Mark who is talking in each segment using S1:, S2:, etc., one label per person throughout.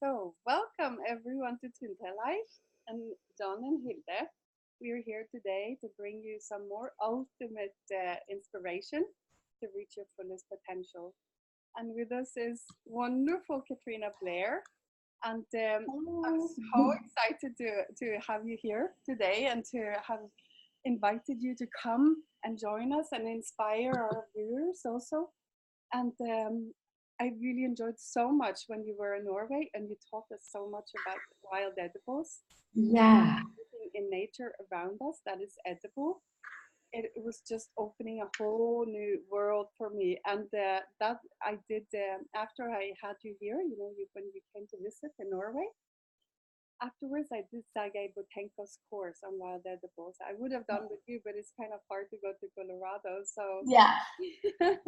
S1: So, welcome everyone to Tuntrelife and John and Hilde. We're here today to bring you some more ultimate inspiration to reach your fullest potential. And with us is wonderful Katrina Blair. And I'm so excited to have you here today and to have invited you to come and join us and inspire our viewers also. And I really enjoyed so much when you were in Norway and you taught us so much about wild edibles.
S2: Yeah.
S1: Everything in nature around us that is edible. It was just opening a whole new world for me. And that I did after I had you here, when you came to visit in Norway. Afterwards, I did Sage Botenko's course on wild edibles. I would have done with you, but it's kind of hard to go to Colorado. So,
S2: Yeah.
S1: but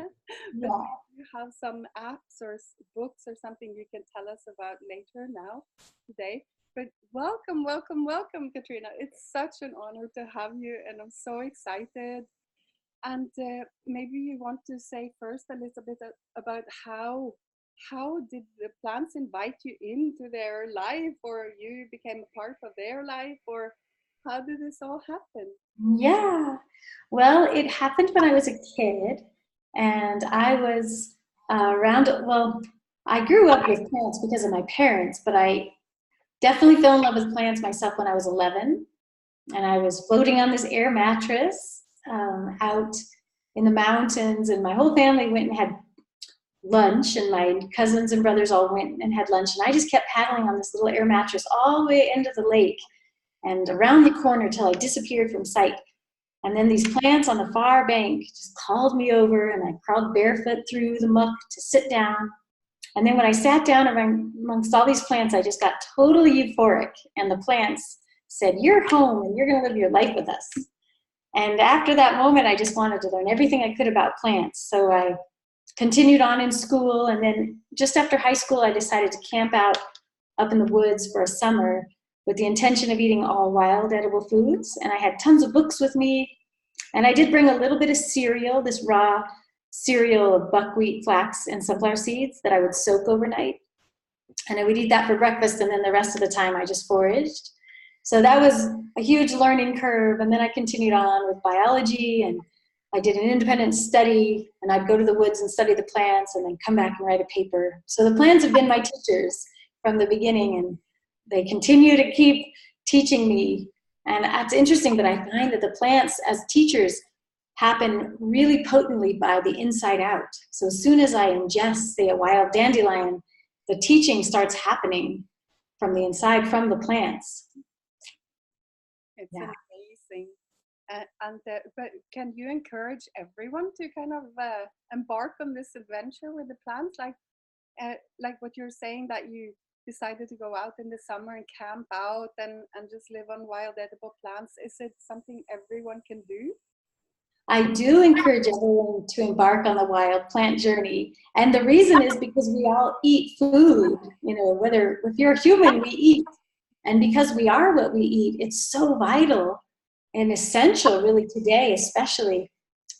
S2: Yeah.
S1: you have some apps or books or something you can tell us about later now today. But welcome, welcome, welcome, Katrina. It's such an honor to have you, and I'm so excited. And maybe you want to say first a little bit about how did the plants invite you into their life, or you became a part of their life, or how did this all happen?
S2: Yeah. Well, it happened when I was a kid, and I was I grew up with plants because of my parents, but I definitely fell in love with plants myself when I was 11, and I was floating on this air mattress out in the mountains, and my whole family went and had lunch, and my cousins and brothers all went and had lunch, and I just kept paddling on this little air mattress all the way into the lake and around the corner till I disappeared from sight. And then these plants on the far bank just called me over, and I crawled barefoot through the muck to sit down. And then when I sat down amongst all these plants, I just got totally euphoric. And the plants said, "You're home and you're going to live your life with us." And after that moment, I just wanted to learn everything I could about plants. So I continued on in school. And then just after high school, I decided to camp out up in the woods for a summer with the intention of eating all wild edible foods. And I had tons of books with me. And I did bring a little bit of cereal, this raw cereal of buckwheat, flax, and sunflower seeds that I would soak overnight. And I would eat that for breakfast, and then the rest of the time I just foraged. So that was a huge learning curve. And then I continued on with biology, and I did an independent study, and I'd go to the woods and study the plants and then come back and write a paper. So the plants have been my teachers from the beginning, and they continue to keep teaching me. And it's interesting that I find that the plants as teachers happen really potently by the inside out. So as soon as I ingest, say, a wild dandelion, the teaching starts happening from the inside, from the plants.
S1: It's
S2: Yeah.
S1: amazing. But can you encourage everyone to kind of embark on this adventure with the plants, like what you're saying, that you decided to go out in the summer and camp out and just live on wild edible plants? Is it something everyone can do?
S2: I do encourage everyone to embark on the wild plant journey. And the reason is because we all eat food, whether if you're a human, we eat. And because we are what we eat, it's so vital and essential really today, especially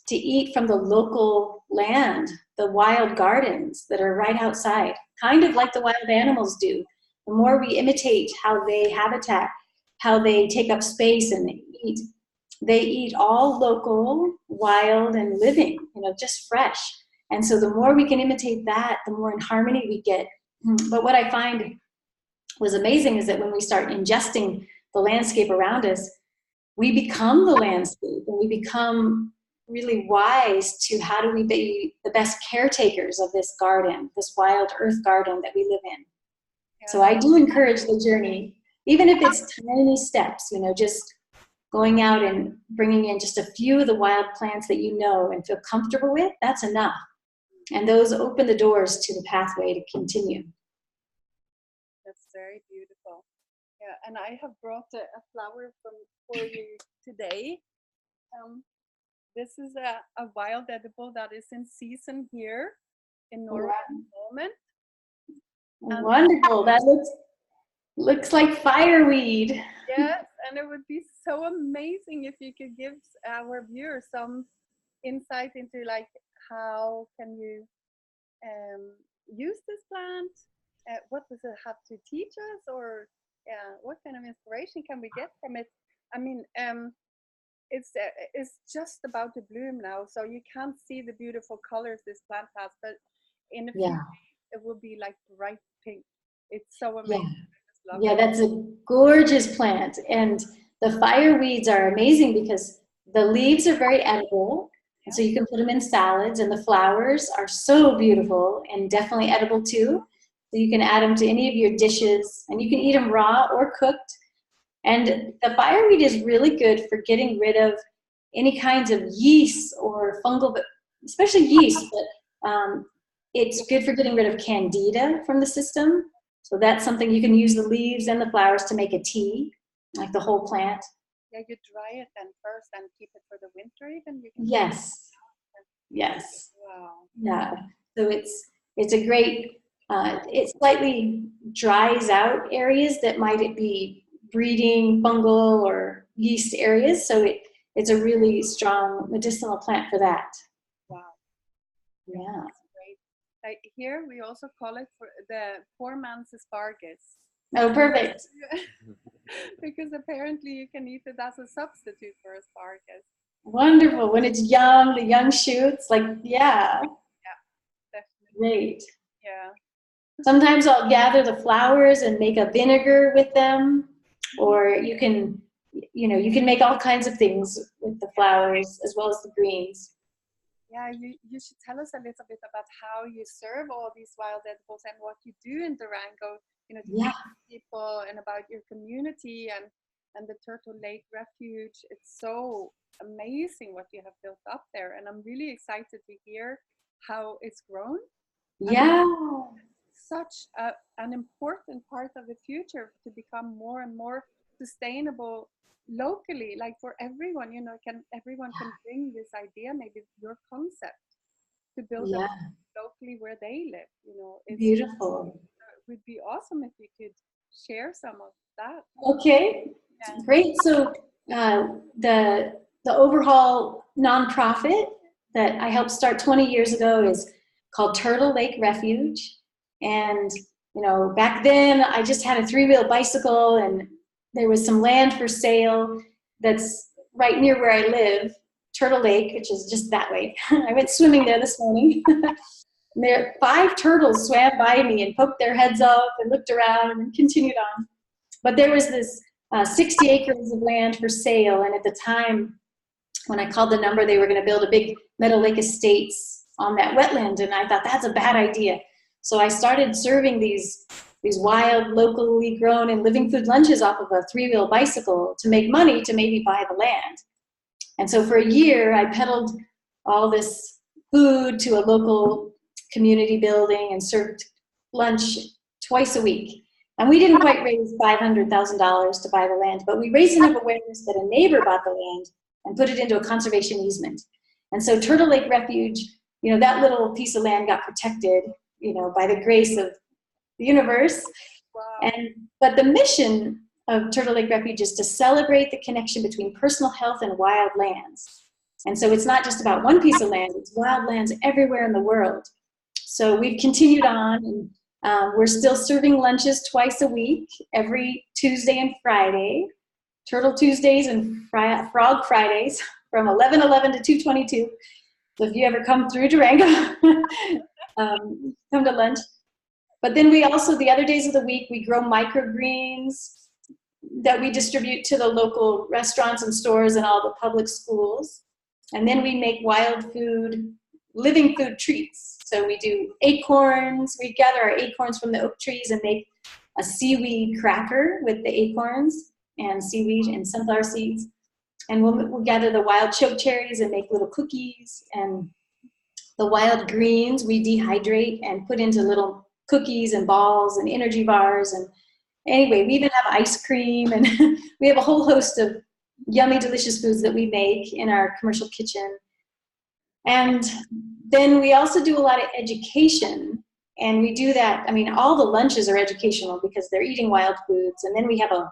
S2: to eat from the local land, the wild gardens that are right outside, kind of like the wild animals do. The more we imitate how they habitat, how they take up space and eat, they eat all local, wild, and living, just fresh. And so the more we can imitate that, the more in harmony we get. But what I find was amazing is that when we start ingesting the landscape around us, we become the landscape, and we become really wise to how do we be the best caretakers of this garden, this wild earth garden that we live in.
S1: Yeah.
S2: So I do encourage the journey, even if it's tiny steps, just going out and bringing in just a few of the wild plants that you know and feel comfortable with, that's enough. And those open the doors to the pathway to continue.
S1: That's very beautiful. Yeah, and I have brought a flower for you today. This is a wild edible that is in season here in Norway at the moment.
S2: Wonderful. That looks like fireweed.
S1: Yes, and it would be so amazing if you could give our viewers some insight into how can you use this plant what does it have to teach us, or yeah, what kind of inspiration can we get from it? I mean, it's just about to bloom now, so you can't see the beautiful colors this plant has, but in a few
S2: Yeah.
S1: days it will be like bright pink. It's so
S2: Yeah.
S1: amazing. I just love
S2: Yeah,
S1: it.
S2: that's a gorgeous plant. And the fireweeds are amazing because the leaves are very edible. And
S1: Yeah,
S2: so you can put them in salads, and the flowers are so beautiful and definitely edible too. So you can add them to any of your dishes, and you can eat them raw or cooked. And the fireweed is really good for getting rid of any kinds of yeast or fungal, but especially yeast. But it's good for getting rid of candida from the system. So that's something you can use the leaves and the flowers to make a tea, like the whole plant.
S1: yeah, you dry it then first and keep it for the winter, even you can put it
S2: Yes, yes,
S1: wow.
S2: yeah. So it's a great. It slightly dries out areas that might be breeding fungal or yeast areas. So it's a really strong medicinal plant for that.
S1: Wow. Yeah,
S2: Yeah.
S1: that's great. Like here we also call it for the poor man's asparagus.
S2: Oh, perfect.
S1: Because apparently you can eat it as a substitute for asparagus.
S2: Wonderful. When it's young, the young shoots, like, yeah,
S1: Yeah, definitely.
S2: great.
S1: Yeah.
S2: Sometimes I'll gather the flowers and make a vinegar with them, or you can make all kinds of things with the flowers as well as the greens.
S1: Yeah, you should tell us a little bit about how you serve all these wild edibles and what you do in Durango, to
S2: Yeah,
S1: teach people and about your community and the Turtle Lake Refuge. It's so amazing what you have built up there, and I'm really excited to hear how it's grown. I mean,
S2: yeah,
S1: such an important part of the future to become more and more sustainable locally, like for everyone. Can everyone can bring this idea, maybe your concept, to build them
S2: yeah.
S1: locally where they live. It
S2: Beautiful.
S1: would be awesome if you could share some of that.
S2: Okay,
S1: Yeah.
S2: great. So uh, the Overhaul nonprofit that I helped start 20 years ago is called Turtle Lake Refuge. And back then I just had a three-wheel bicycle, and there was some land for sale that's right near where I live, Turtle Lake, which is just that way. I went swimming there this morning. There, 5 turtles swam by me and poked their heads up and looked around and continued on. But there was this 60 acres of land for sale, and at the time when I called the number, they were going to build a big Meadow Lake Estates on that wetland, and I thought that's a bad idea. So I started serving these wild, locally grown and living food lunches off of a three-wheel bicycle to make money to maybe buy the land. And so for a year, I peddled all this food to a local community building and served lunch twice a week. And we didn't quite raise $500,000 to buy the land, but we raised enough awareness that a neighbor bought the land and put it into a conservation easement. And so Turtle Lake Refuge, that little piece of land got protected, by the grace of the universe.
S1: Wow.
S2: But the mission of Turtle Lake Refuge is to celebrate the connection between personal health and wild lands. And so it's not just about one piece of land, it's wild lands everywhere in the world. So we've continued on, and we're still serving lunches twice a week, every Tuesday and Friday, Turtle Tuesdays and Frog Fridays from 11:11 to 2:22. So if you ever come through Durango, come to lunch. But then we also, the other days of the week, we grow microgreens that we distribute to the local restaurants and stores and all the public schools. And then we make wild food, living food treats. So we do acorns. We gather our acorns from the oak trees and make a seaweed cracker with the acorns and seaweed and sunflower seeds. And we'll gather the wild choke cherries and make little cookies. And the wild greens we dehydrate and put into little cookies and balls and energy bars. And anyway, we even have ice cream, and we have a whole host of yummy, delicious foods that we make in our commercial kitchen. And then we also do a lot of education, and we do that. I mean, all the lunches are educational because they're eating wild foods. And then we have a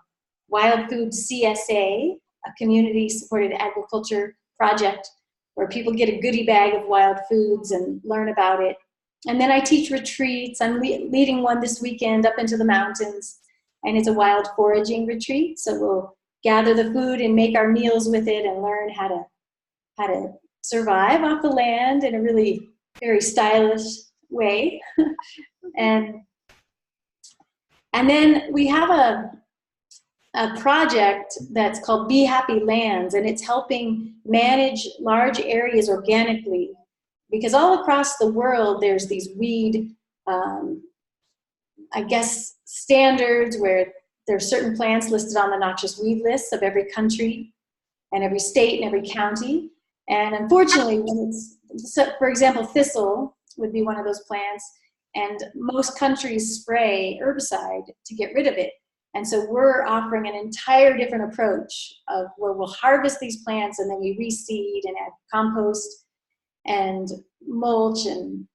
S2: wild food CSA, a community supported agriculture project, where people get a goodie bag of wild foods and learn about it. And then I teach retreats. I'm leading one this weekend up into the mountains, and it's a wild foraging retreat. So we'll gather the food and make our meals with it and learn how to survive off the land in a really very stylish way. and then we have a project that's called Be Happy Lands, and it's helping manage large areas organically, because all across the world there's these weed, I guess, standards where there's certain plants listed on the noxious weed lists of every country and every state and every county. And unfortunately, when it's, so for example, thistle would be one of those plants, and most countries spray herbicide to get rid of it. And so we're offering an entire different approach of where we'll harvest these plants and then we reseed and add compost and mulch. And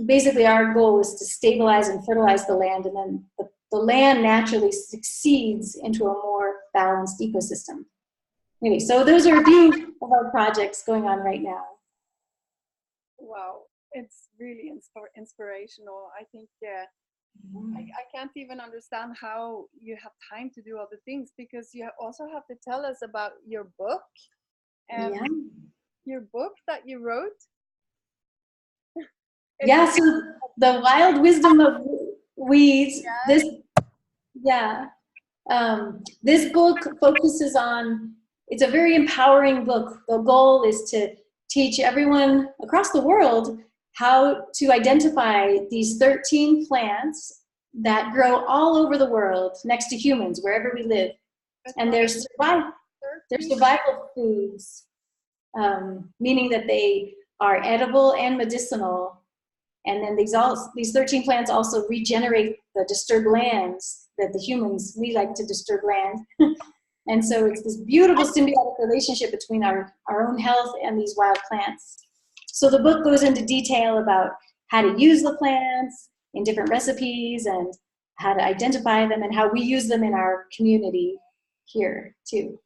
S2: basically our goal is to stabilize and fertilize the land, and then the land naturally succeeds into a more balanced ecosystem. Anyway, so those are a few of our projects going on right now.
S1: Wow, it's really inspirational. I think I can't even understand how you have time to do all the things, because you also have to tell us about your book.
S2: Yeah.
S1: Your book that you wrote.
S2: Yeah, so The Wild Wisdom of Weeds.
S1: Yeah.
S2: This book focuses on, it's a very empowering book. The goal is to teach everyone across the world how to identify these 13 plants that grow all over the world next to humans, wherever we live. And they're survival foods, meaning that they are edible and medicinal. And then these 13 plants also regenerate the disturbed lands that the humans, we like to disturb land. And so it's this beautiful symbiotic relationship between our own health and these wild plants. So the book goes into detail about how to use the plants in different recipes and how to identify them and how we use them in our community here too.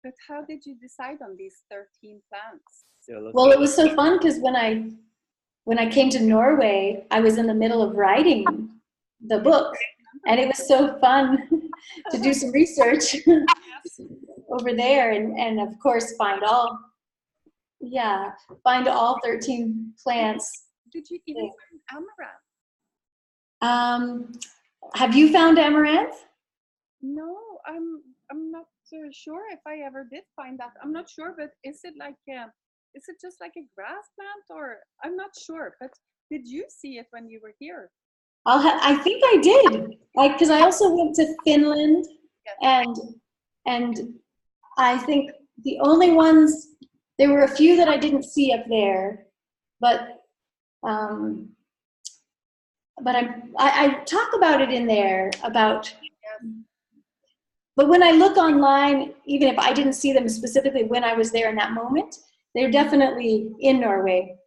S1: But how did you decide on these 13 plants?
S2: Well, it was so fun because when I came to Norway, I was in the middle of writing the book, and it was so fun to do some research over there and of course find all 13 plants.
S1: Did you even find amaranth?
S2: Have you found amaranth?
S1: No, I'm not sure if I ever did find that. I'm not sure, but is it just like a grass plant, or I'm not sure, but did you see it when you were here?
S2: I think I did, because I also went to Finland. Yes. and I think the only ones, there were a few that I didn't see up there, but I talk about it in there about. But when I look online, even if I didn't see them specifically when I was there in that moment, they're definitely in Norway.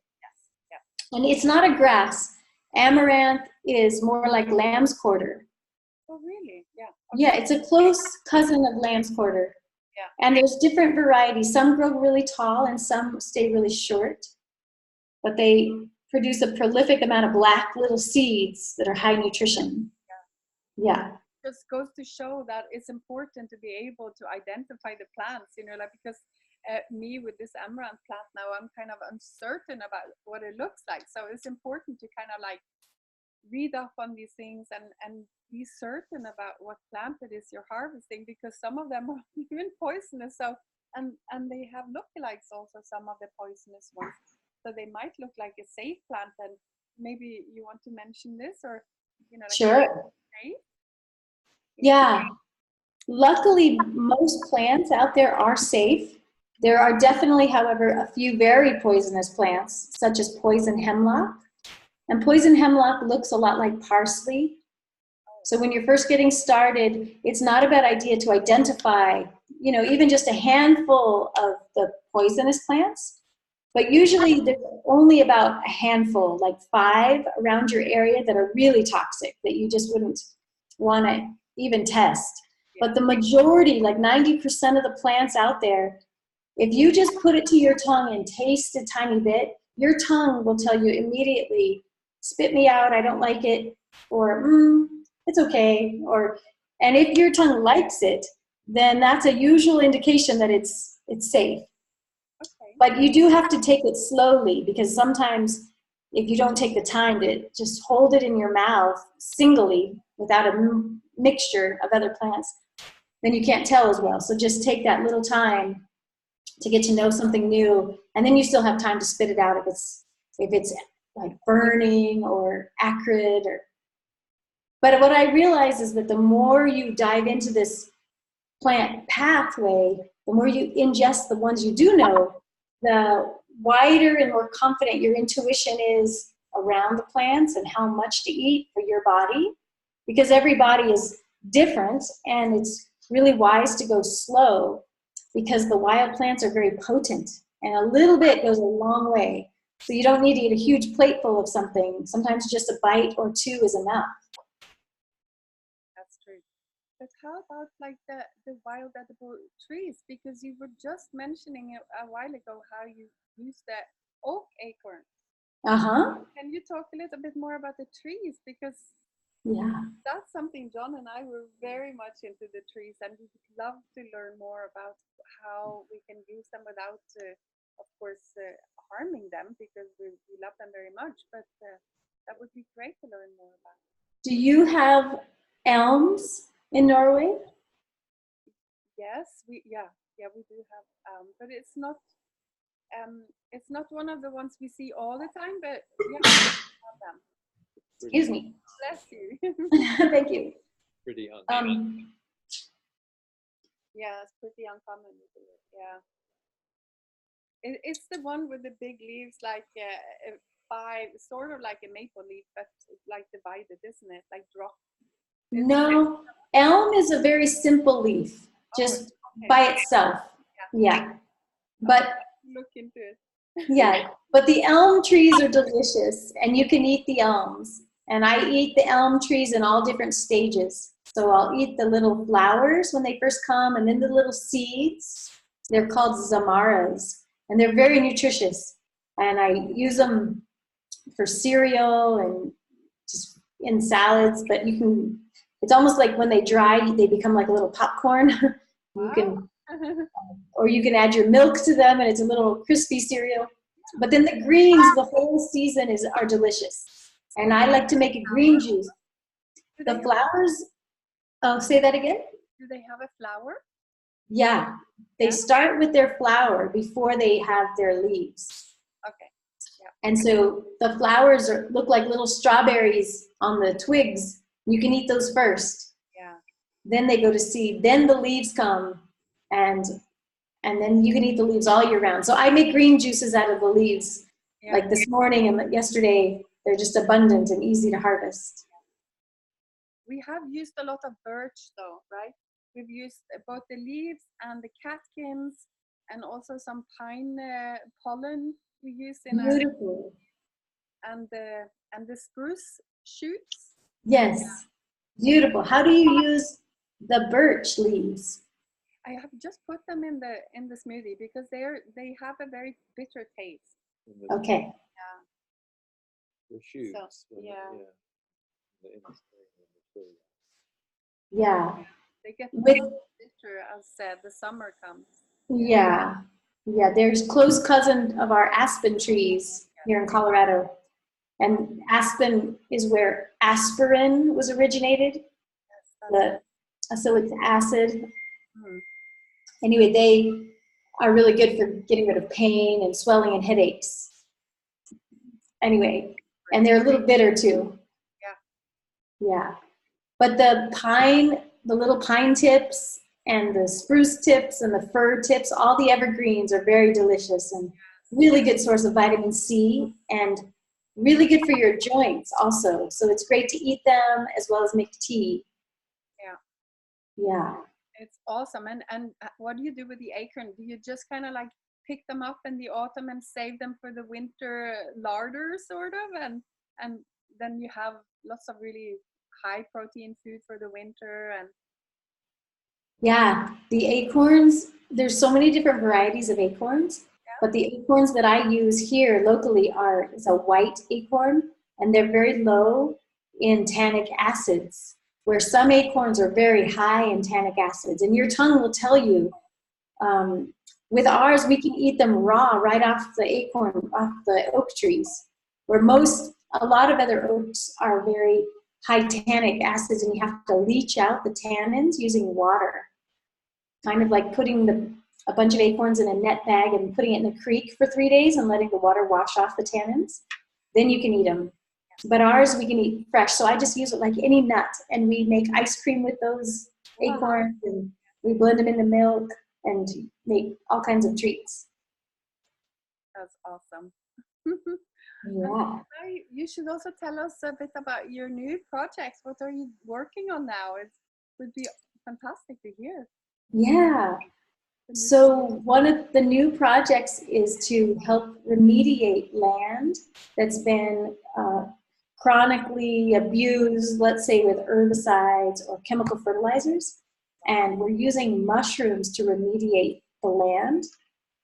S1: Yes.
S2: And it's not a grass. Amaranth is more like lamb's quarter.
S1: Oh, really? Yeah.
S2: Okay. Yeah, it's a close cousin of lamb's quarter.
S1: Yeah.
S2: And there's different varieties. Some grow really tall and some stay really short. But they produce a prolific amount of black little seeds that are high nutrition. Yeah.
S1: Just goes to show that it's important to be able to identify the plants, because me with this amaranth plant now, I'm kind of uncertain about what it looks like. So it's important to kind of like read up on these things and be certain about what plant it is you're harvesting, because some of them are even poisonous. So and they have lookalikes also, some of the poisonous ones. So they might look like a safe plant. And maybe you want to mention this, or
S2: Sure. Yeah, luckily most plants out there are safe. There are definitely, however, a few very poisonous plants, such as poison hemlock. And poison hemlock looks a lot like parsley. So when you're first getting started, it's not a bad idea to identify, even just a handful of the poisonous plants. But usually there's only about a handful, like 5 around your area that are really toxic, that you just wouldn't want to even test. But the majority, like 90% of the plants out there, if you just put it to your tongue and taste a tiny bit, your tongue will tell you immediately, spit me out, I don't like it, or it's okay. And if your tongue likes it, then that's a usual indication that it's safe.
S1: Okay.
S2: But you do have to take it slowly, because sometimes if you don't take the time to just hold it in your mouth singly without a mixture of other plants, then you can't tell as well. So just take that little time to get to know something new, and then you still have time to spit it out if it's like burning or acrid. But what I realize is that the more you dive into this plant pathway, the more you ingest the ones you do know, the wider and more confident your intuition is around the plants and how much to eat for your body, because every body is different, and it's really wise to go slow, because the wild plants are very potent, and a little bit goes a long way. So you don't need to eat a huge plate full of something. Sometimes just a bite or two is enough.
S1: That's true. But how about like the wild edible trees? Because you were just mentioning a while ago how you use the oak acorn. Can you talk a little bit more about the trees? Because that's something John and I were very much into, the trees, and we would love to learn more about how we can use them without, of course, harming them, because we love them very much. But that would be great to learn more about.
S2: Do you have elms in Norway?
S1: Yes, we do have, but it's not one of the ones we see all the time. But yeah, we have them.
S2: Excuse me.
S1: Bless you.
S2: Thank you.
S3: Pretty uncommon.
S1: Yeah, it's pretty uncommon. Yeah, it's the one with the big leaves, like sort of like a maple leaf, but like divided, isn't it? Like drop.
S2: No, elm is a very simple leaf, just by itself. Yeah. But
S1: look into it.
S2: Yeah, but the elm trees are delicious, and you can eat the elms. And I eat the elm trees in all different stages. So I'll eat the little flowers when they first come, and then the little seeds. They're called zamaras, and they're very nutritious. And I use them for cereal and just in salads, but it's almost like when they dry, they become like a little popcorn. Or you can add your milk to them, and it's a little crispy cereal. But then the greens, the whole season are delicious. And I like to make a green juice. The flowers, say that again?
S1: Do they have a flower?
S2: Yeah, they start with their flower before they have their leaves.
S1: Okay. Yeah.
S2: And so the flowers look like little strawberries on the twigs. You can eat those first.
S1: Yeah.
S2: Then they go to seed. Then the leaves come, and then you can eat the leaves all year round. So I make green juices out of the leaves. Yeah. Like this morning and yesterday, they're just abundant and easy to harvest.
S1: We have used a lot of birch though, right? We've used both the leaves and the catkins, and also some pine pollen we use in
S2: Beautiful.
S1: And the spruce shoots.
S2: Yes, beautiful. How do you use the birch leaves?
S1: I have just put them in the smoothie, because they have a very bitter taste.
S2: Okay.
S1: Yeah.
S3: The shoots.
S1: So, yeah.
S2: Yeah.
S1: They get bitter as the summer comes.
S2: Yeah. Yeah, there's close cousin of our aspen trees here in Colorado. And aspen is where aspirin was originated, the acylic acid. Mm-hmm. Anyway, they are really good for getting rid of pain and swelling and headaches. Anyway, and they're a little bitter too. Yeah. Yeah. But the little pine tips and the spruce tips and the fir tips, all the evergreens are very delicious and really good source of vitamin C, and really good for your joints also. So it's great to eat them as well as make tea. Yeah. Yeah.
S1: It's awesome. And what do you do with the acorn? Do you just kind of like pick them up in the autumn and save them for the winter larder sort of? And then you have lots of really high protein food for the winter. And
S2: yeah, the acorns, there's so many different varieties of acorns. But the acorns that I use here locally is a white acorn, and they're very low in tannic acids, where some acorns are very high in tannic acids. And your tongue will tell you, with ours, we can eat them raw right off the acorn, off the oak trees, where a lot of other oaks are very high tannic acids, and you have to leach out the tannins using water. Kind of like putting a bunch of acorns in a net bag and putting it in the creek for 3 days and letting the water wash off the tannins. Then you can eat them. But ours, we can eat fresh. So I just use it like any nut, and we make ice cream with those acorns, and we blend them into milk and make all kinds of treats.
S1: That's awesome.
S2: Yeah.
S1: You should also tell us a bit about your new projects. What are you working on now? It would be fantastic to hear.
S2: Yeah. So one of the new projects is to help remediate land that's been chronically abused, let's say with herbicides or chemical fertilizers. And we're using mushrooms to remediate the land.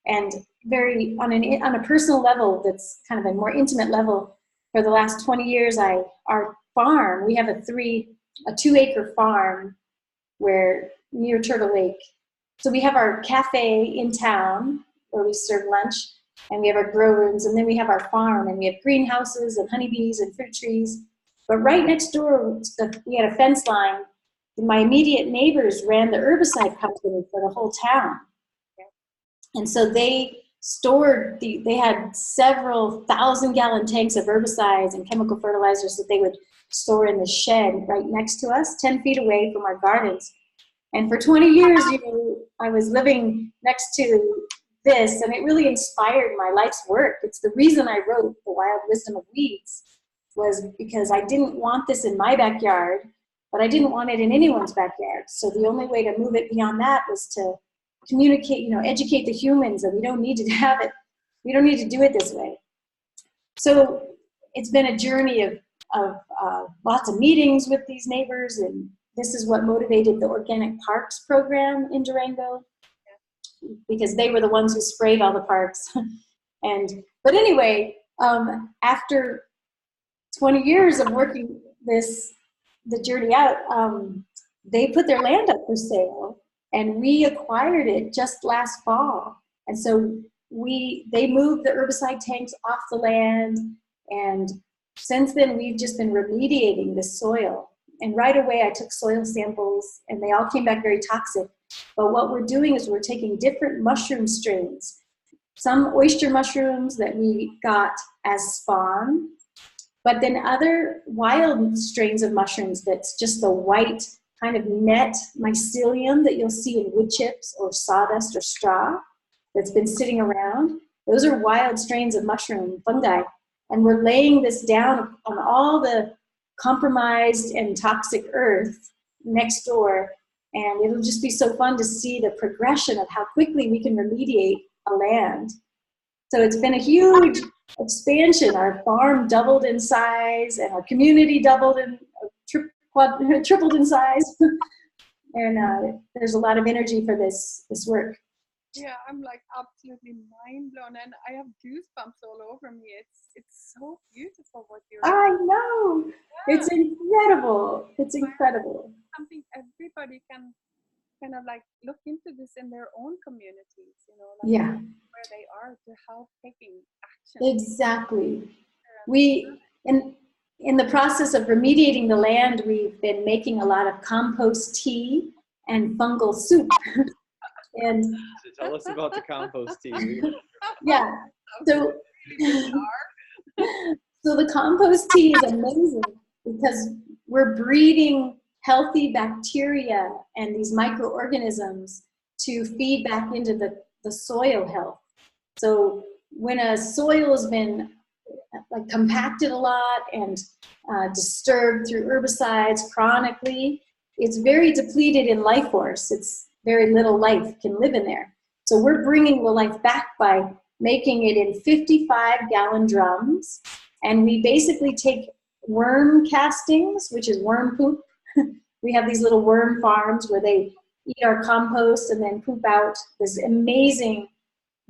S2: And very on a personal level, that's kind of a more intimate level, for the last 20 years, our farm, we have a 2-acre farm near Turtle Lake. So we have our cafe in town where we serve lunch, and we have our grow rooms, and then we have our farm, and we have greenhouses and honeybees and fruit trees. But right next door, we had a fence line. My immediate neighbors ran the herbicide company for the whole town. And so they had several 1,000-gallon tanks of herbicides and chemical fertilizers that they would store in the shed right next to us, 10 feet away from our gardens. And for 20 years, I was living next to this, and it really inspired my life's work. It's the reason I wrote The Wild Wisdom of Weeds, was because I didn't want this in my backyard, but I didn't want it in anyone's backyard. So the only way to move it beyond that was to communicate, educate the humans that we don't need to have it. We don't need to do it this way. So it's been a journey of lots of meetings with these neighbors, and this is what motivated the Organic Parks program in Durango, because they were the ones who sprayed all the parks. But anyway, after 20 years of working the journey out, they put their land up for sale, and we acquired it just last fall. And so they moved the herbicide tanks off the land, and since then we've just been remediating the soil. And right away I took soil samples, and they all came back very toxic. But what we're doing is we're taking different mushroom strains, some oyster mushrooms that we got as spawn, but then other wild strains of mushrooms that's just the white kind of net mycelium that you'll see in wood chips or sawdust or straw that's been sitting around. Those are wild strains of mushroom fungi. And we're laying this down on all the compromised and toxic earth next door. And it'll just be so fun to see the progression of how quickly we can remediate a land. So it's been a huge expansion. Our farm doubled in size, and our community doubled and tripled in size. And there's a lot of energy for this work.
S1: Yeah, I'm like absolutely mind blown, and I have goosebumps all over me. It's so beautiful what you're doing.
S2: I know. Yeah. It's incredible. It's incredible.
S1: Something everybody can kind of like look into this in their own communities,
S2: yeah,
S1: where they are, to help taking action.
S2: Exactly. In the process of remediating the land, we've been making a lot of compost tea and fungal soup. And
S3: so tell us about the compost tea.
S2: Yeah. So the compost tea is amazing because we're breeding healthy bacteria and these microorganisms to feed back into the soil health. So when a soil has been like compacted a lot and disturbed through herbicides chronically, it's very depleted in life force. It's very little life can live in there. So we're bringing the life back by making it in 55-gallon drums. And we basically take worm castings, which is worm poop. We have these little worm farms where they eat our compost and then poop out this amazing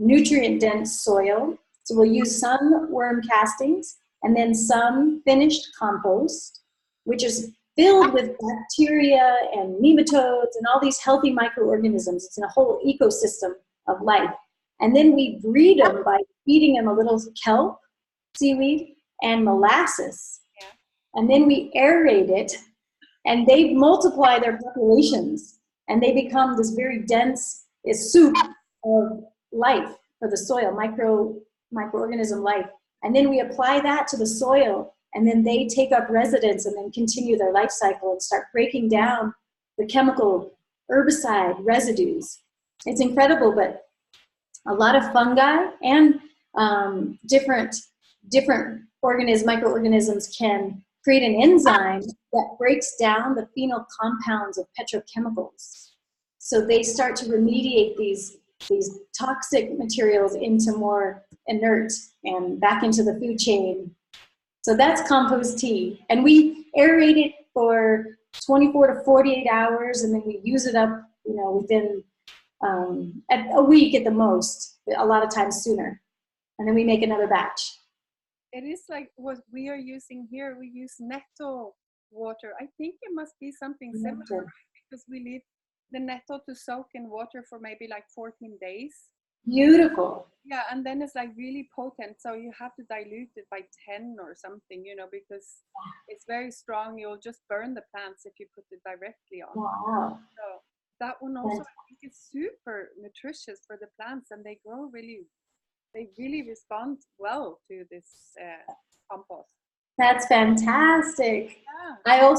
S2: nutrient-dense soil. So we'll use some worm castings and then some finished compost, which is filled with bacteria and nematodes and all these healthy microorganisms. It's in a whole ecosystem of life. And then we breed them by feeding them a little kelp, seaweed, and molasses.
S1: Yeah.
S2: And then we aerate it, and they multiply their populations, and they become this very dense soup of life for the soil, microorganism life. And then we apply that to the soil, and then they take up residence and then continue their life cycle and start breaking down the chemical herbicide residues. It's incredible, but a lot of fungi and different microorganisms can create an enzyme that breaks down the phenol compounds of petrochemicals. So they start to remediate these toxic materials into more inert and back into the food chain. So that's compost tea. And we aerate it for 24 to 48 hours, and then we use it up, within a week at the most, a lot of times sooner. And then we make another batch.
S1: It is like what we are using here. We use netto water. I think it must be something similar, right? Because we leave the netto to soak in water for maybe like 14 days.
S2: Beautiful.
S1: Yeah, and then it's like really potent. So you have to dilute it by 10 or something, because it's very strong. You'll just burn the plants if you put it directly on.
S2: Wow.
S1: So that one also, I think, is super nutritious for the plants, and they really respond well to this compost.
S2: That's fantastic.
S1: Yeah.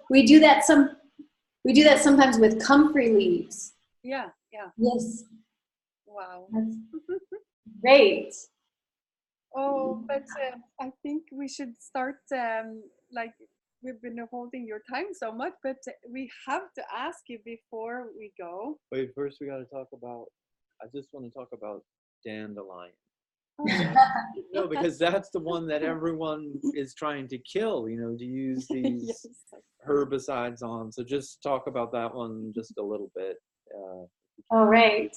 S2: We do that sometimes with comfrey leaves.
S1: Yeah.
S2: Yes.
S1: Wow.
S2: That's great.
S1: Oh, but I think we should start, we've been holding your time so much, but we have to ask you before we go.
S3: Wait, first we got to talk about, I just want to talk about dandelion.
S1: Okay.
S3: No, because that's the one that everyone is trying to kill, to use these
S1: Yes.
S3: herbicides on. So just talk about that one just a little bit.
S2: All right.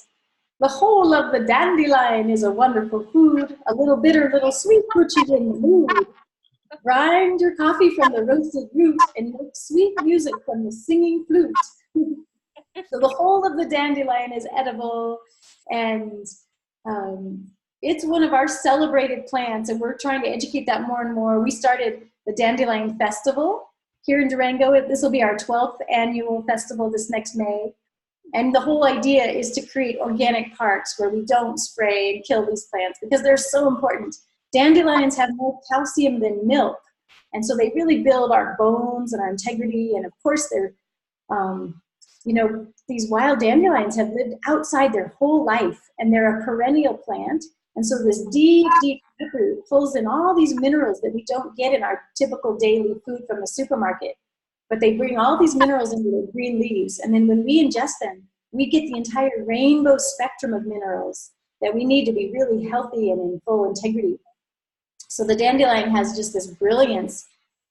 S2: The whole of the dandelion is a wonderful food, a little bitter, little sweet, puts you in the mood. Grind your coffee from the roasted root and make sweet music from the singing flute. So the whole of the dandelion is edible, and it's one of our celebrated plants, and we're trying to educate that more and more. We started the Dandelion Festival here in Durango. This will be our 12th annual festival this next May. And the whole idea is to create organic parks where we don't spray and kill these plants because they're so important. Dandelions have more calcium than milk, and so they really build our bones and our integrity. And of course, they're, these wild dandelions have lived outside their whole life, and they're a perennial plant. And so this deep, deep root pulls in all these minerals that we don't get in our typical daily food from the supermarket. But they bring all these minerals into the green leaves. And then when we ingest them, we get the entire rainbow spectrum of minerals that we need to be really healthy and in full integrity. So the dandelion has just this brilliance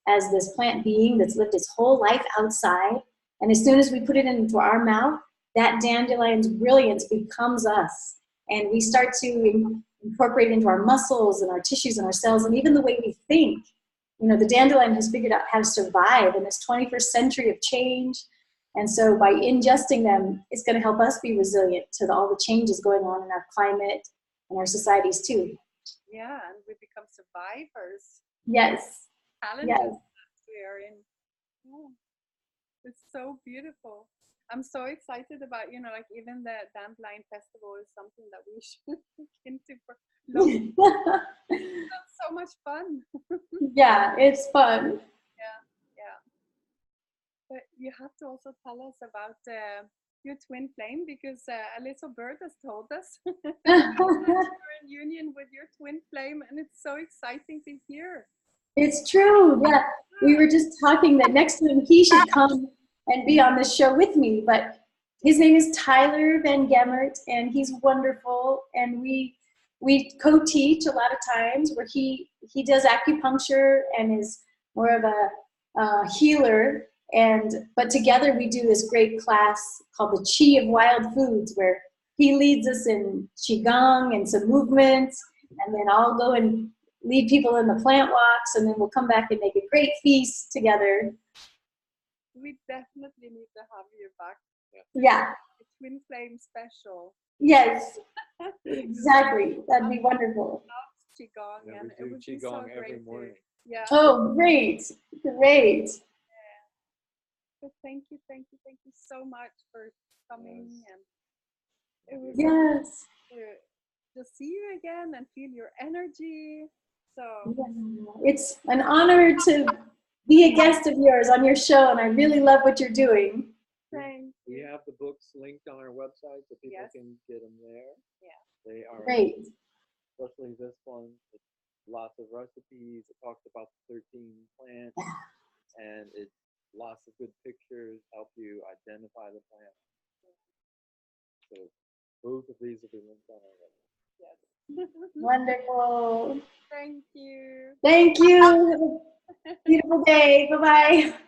S2: as this plant being that's lived its whole life outside. And as soon as we put it into our mouth, that dandelion's brilliance becomes us. And we start to incorporate into our muscles and our tissues and our cells and even the way we think. The dandelion has figured out how to survive in this 21st century of change. And so by ingesting them, it's going to help us be resilient to all the changes going on in our climate and our societies too.
S1: Yeah, and we become survivors.
S2: Yes.
S1: Challenges that we are in. Yeah. It's so beautiful. I'm so excited about, even the Dandelion Festival is something that we should look into for long. It's so much fun.
S2: Yeah, it's fun.
S1: Yeah. But you have to also tell us about your twin flame, because a little bird has told us you're in union with your twin flame, and it's so exciting to hear.
S2: It's true. Yeah, we were just talking that next time he should come and be on this show with me. But his name is Tyler Van Gemert, and he's wonderful. And we co-teach a lot of times where he does acupuncture and is more of a healer. But together we do this great class called the Chi of Wild Foods, where he leads us in qigong and some movements, and then I'll go and lead people in the plant walks, and then we'll come back and make a great feast together.
S1: We definitely need to have you back.
S2: Yeah.
S1: A twin flame special.
S2: Yes. Exactly. That'd be wonderful.
S1: Qigong,
S3: Yeah,
S1: and
S3: we
S1: it
S3: do
S1: would be so
S3: qigong
S1: great
S3: every
S1: to-
S3: morning.
S1: Yeah.
S2: Oh, great. Great.
S1: So thank you so much for coming,
S3: Yes.
S1: and it was
S2: Yes.
S1: to see you again and feel your energy. So
S2: Yeah. It's an honor to be a guest of yours on your show, and I really love what you're doing.
S1: thank
S3: We
S1: you.
S3: have the books linked on our website so people
S1: Yes.
S3: can get them there.
S1: Yeah.
S3: They are,
S2: Great.
S3: especially this one, it's lots of recipes. It talks about the 13 plants, and it's lots of good pictures, help you identify the plant. So both of these will be linked on our website.
S1: Yes.
S2: Wonderful.
S1: Thank you.
S2: Thank you. Have a beautiful day. Bye-bye.